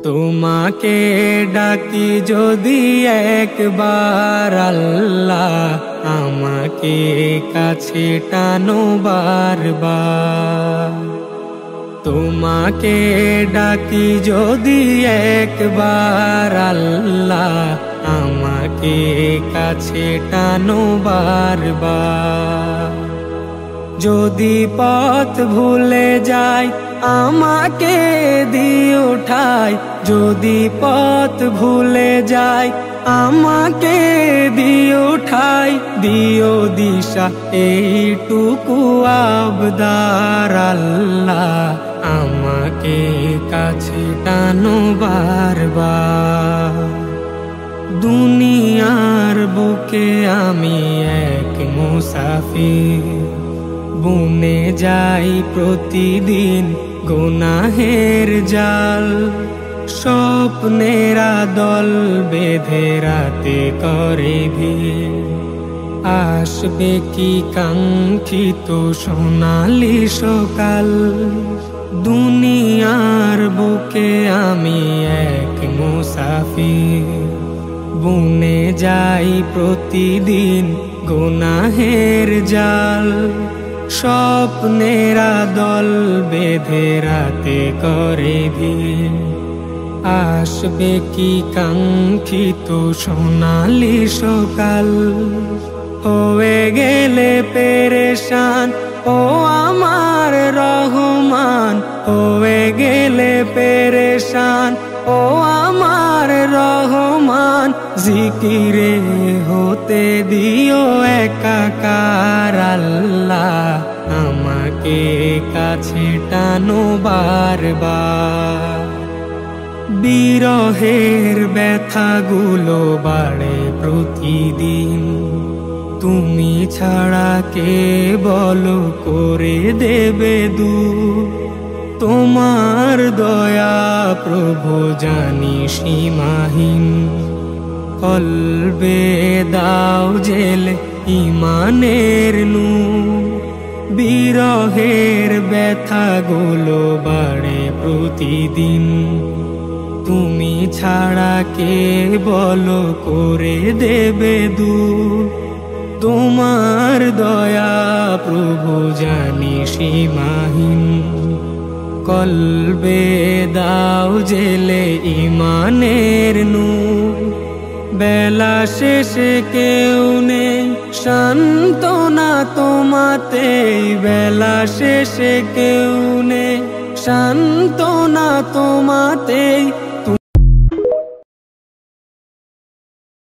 তোমাকে ডাকি যদি একবার আল্লাহ, আমাকে কাছে টানো বারবার। তোমাকে ডাকি যদি একবার আল্লাহ, আমাকে কাছে টানো বারবার। যদি পথ ভুলে যাই আমাকে দিও ঠাই, যদি পথ ভুলে যাই আমাকে দিও ঠাই। দিও দিশা এইটুকু আবদার আল্লাহ, আমাকে কাছে টানো বারবার। দুনিয়ার বুকে আমি এক মুসাফির, বুনে যাই প্রতিদিন গুনাহের জাল। স্বপ্নেরা দল বেঁধে রাতে করে ভিড়, আসবে কি কাঙ্ক্ষিত সোনালি সকাল। দুনিয়ার বুকে আমি এক মুসাফির, বুনে যাই প্রতিদিন গুনাহের জাল। স্বপ্নেরা দল বেঁধে রাতে করে ভিড়, আসবে কি কাঙ্ক্ষিত সোনালি সকাল। হয়ে গেলে পেরেশান ও আমার রহমান, হয়ে গেলে পেরেশান ও আমার রহমান। জিকিরে হতে দিও একাকার আল্লাহ, আমাকে কাছে টানো বারবার। বিরহের ব্যথাগুলো বাড়ে প্রতিদিন, তুমি ছাড়া কে বলো করে দেবে দূর। তোমার দয়া প্রভু জানি সীমাহীন, কলবে দাও জেলে ইমানের নূর। বিরহের ব্যথাগুলো বাড়ে প্রতিদিন, তুমি ছাড়া কে বলো করে দেবে দূর। তোমার দয়া প্রভু জানি সীমাহীন, কলবে দাও জেলে ইমানের নূর। বেলা শেষে কেউ নেই সান্ত্বনা তোমাতেই, বেলা শেষে কেউ নেই সান্ত্বনা তোমাতেই।